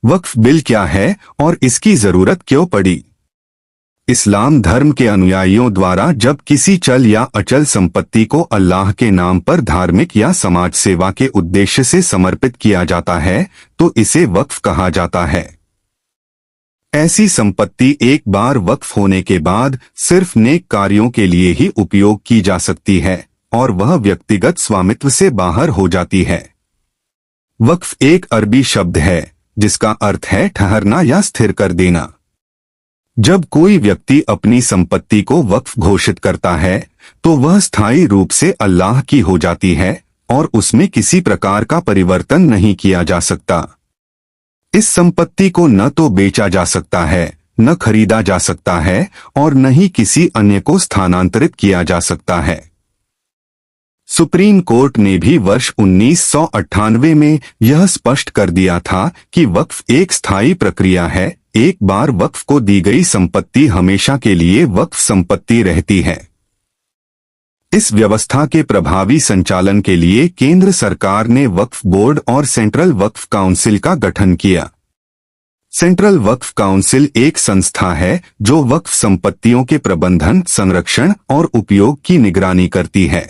वक्फ bill क्या है और इसकी जरूरत क्यों पड़ी? इस्लाम धर्म के अनुयायियों द्वारा जब किसी चल या अचल संपत्ति को अल्लाह के नाम पर धार्मिक या समाज सेवा के उद्देश्य से समर्पित किया जाता है तो इसे वक्फ कहा जाता है। ऐसी संपत्ति एक बार वक्फ होने के बाद सिर्फ नेक कार्यों के लिए ही उपयोग की जा सकती है और वह व्यक्तिगत स्वामित्व से बाहर हो जाती है। वक्फ एक अरबी शब्द है जिसका अर्थ है ठहरना या स्थिर कर देना। जब कोई व्यक्ति अपनी संपत्ति को वक्फ घोषित करता है तो वह स्थायी रूप से अल्लाह की हो जाती है और उसमें किसी प्रकार का परिवर्तन नहीं किया जा सकता। इस संपत्ति को न तो बेचा जा सकता है, न खरीदा जा सकता है और न ही किसी अन्य को स्थानांतरित किया जा सकता है। सुप्रीम कोर्ट ने भी वर्ष 1998 में यह स्पष्ट कर दिया था कि वक्फ एक स्थायी प्रक्रिया है। एक बार वक्फ को दी गई संपत्ति हमेशा के लिए वक्फ संपत्ति रहती है। इस व्यवस्था के प्रभावी संचालन के लिए केंद्र सरकार ने वक्फ बोर्ड और सेंट्रल वक्फ काउंसिल का गठन किया। सेंट्रल वक्फ काउंसिल एक संस्था है जो वक्फ संपत्तियों के प्रबंधन, संरक्षण और उपयोग की निगरानी करती है।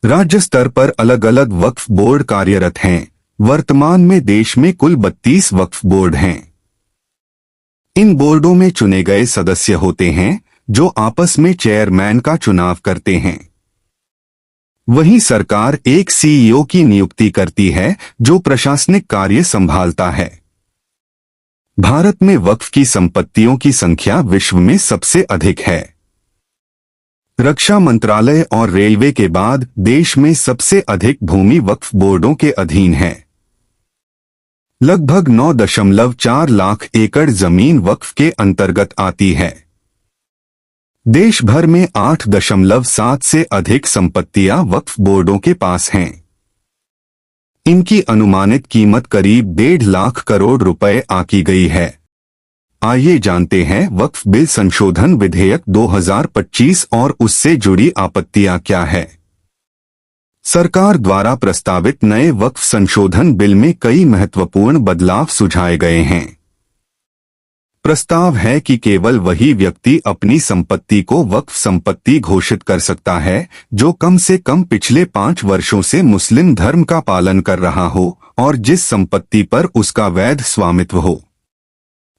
राज्य स्तर पर अलग अलग वक्फ बोर्ड कार्यरत हैं। वर्तमान में देश में कुल 32 वक्फ बोर्ड हैं। इन बोर्डों में चुने गए सदस्य होते हैं जो आपस में चेयरमैन का चुनाव करते हैं। वहीं सरकार एक सीईओ की नियुक्ति करती है जो प्रशासनिक कार्य संभालता है। भारत में वक्फ की संपत्तियों की संख्या विश्व में सबसे अधिक है। रक्षा मंत्रालय और रेलवे के बाद देश में सबसे अधिक भूमि वक्फ बोर्डों के अधीन है। लगभग 9.4 लाख एकड़ जमीन वक्फ के अंतर्गत आती है। देश भर में 8.7 से अधिक संपत्तियां वक्फ बोर्डों के पास हैं। इनकी अनुमानित कीमत करीब 1.5 लाख करोड़ रुपए आकी गई है। आइए जानते हैं वक्फ बिल संशोधन विधेयक 2025 और उससे जुड़ी आपत्तियां क्या है। सरकार द्वारा प्रस्तावित नए वक्फ संशोधन बिल में कई महत्वपूर्ण बदलाव सुझाए गए हैं। प्रस्ताव है कि केवल वही व्यक्ति अपनी संपत्ति को वक्फ संपत्ति घोषित कर सकता है जो कम से कम पिछले 5 वर्षों से मुस्लिम धर्म का पालन कर रहा हो और जिस संपत्ति पर उसका वैध स्वामित्व हो।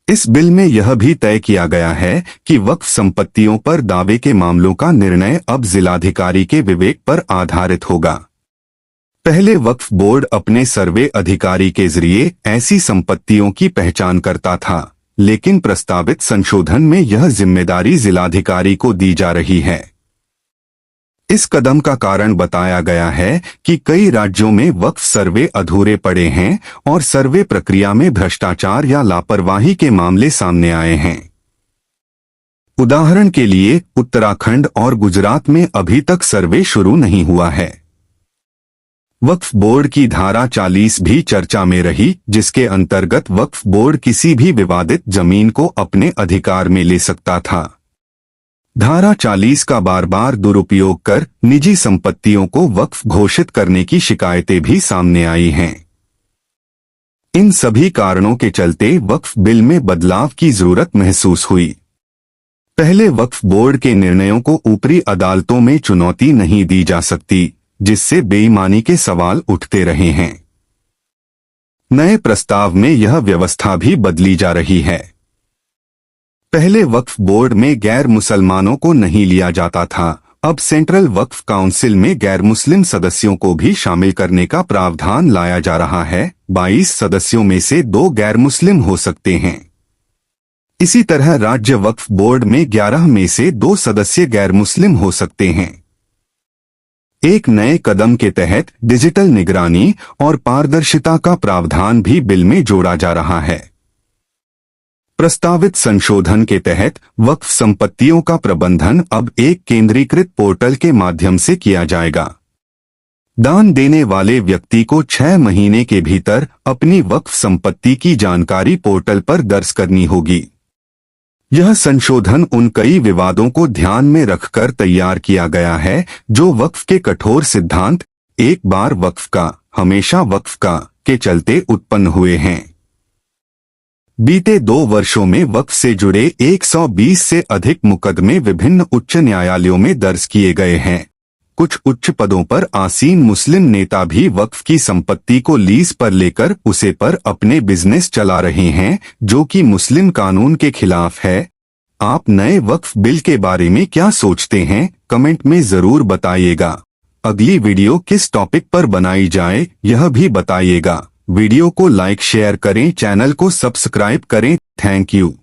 इस बिल में यह भी तय किया गया है कि वक्फ संपत्तियों पर दावे के मामलों का निर्णय अब जिलाधिकारी के विवेक पर आधारित होगा। पहले वक्फ बोर्ड अपने सर्वे अधिकारी के जरिए ऐसी संपत्तियों की पहचान करता था, लेकिन प्रस्तावित संशोधन में यह जिम्मेदारी जिलाधिकारी को दी जा रही है। इस कदम का कारण बताया गया है कि कई राज्यों में वक्फ सर्वे अधूरे पड़े हैं और सर्वे प्रक्रिया में भ्रष्टाचार या लापरवाही के मामले सामने आए हैं। उदाहरण के लिए उत्तराखंड और गुजरात में अभी तक सर्वे शुरू नहीं हुआ है। वक्फ बोर्ड की धारा 40 भी चर्चा में रही, जिसके अंतर्गत वक्फ बोर्ड किसी भी विवादित जमीन को अपने अधिकार में ले सकता था। धारा 40 का बार बार दुरुपयोग कर निजी संपत्तियों को वक्फ घोषित करने की शिकायतें भी सामने आई हैं। इन सभी कारणों के चलते वक्फ बिल में बदलाव की जरूरत महसूस हुई। पहले वक्फ बोर्ड के निर्णयों को ऊपरी अदालतों में चुनौती नहीं दी जा सकती, जिससे बेईमानी के सवाल उठते रहे हैं। नए प्रस्ताव में यह व्यवस्था भी बदली जा रही है। पहले वक्फ बोर्ड में गैर मुसलमानों को नहीं लिया जाता था, अब सेंट्रल वक्फ काउंसिल में गैर मुस्लिम सदस्यों को भी शामिल करने का प्रावधान लाया जा रहा है। 22 सदस्यों में से 2 गैर मुस्लिम हो सकते हैं। इसी तरह राज्य वक्फ बोर्ड में 11 में से 2 सदस्य गैर मुस्लिम हो सकते हैं। एक नए कदम के तहत डिजिटल निगरानी और पारदर्शिता का प्रावधान भी बिल में जोड़ा जा रहा है। प्रस्तावित संशोधन के तहत वक्फ संपत्तियों का प्रबंधन अब एक केंद्रीकृत पोर्टल के माध्यम से किया जाएगा। दान देने वाले व्यक्ति को 6 महीने के भीतर अपनी वक्फ संपत्ति की जानकारी पोर्टल पर दर्ज करनी होगी। यह संशोधन उन कई विवादों को ध्यान में रखकर तैयार किया गया है जो वक्फ के कठोर सिद्धांत एक बार वक्फ का हमेशा वक्फ का के चलते उत्पन्न हुए हैं। बीते 2 वर्षों में वक्फ से जुड़े 120 से अधिक मुकदमे विभिन्न उच्च न्यायालयों में दर्ज किए गए हैं। कुछ उच्च पदों पर आसीन मुस्लिम नेता भी वक्फ की संपत्ति को लीज पर लेकर उसे पर अपने बिजनेस चला रहे हैं, जो कि मुस्लिम कानून के खिलाफ है। आप नए वक्फ बिल के बारे में क्या सोचते हैं, कमेंट में जरूर बताइएगा। अगली वीडियो किस टॉपिक पर बनाई जाए यह भी बताइएगा। वीडियो को लाइक शेयर करें, चैनल को सब्सक्राइब करें। Thank you.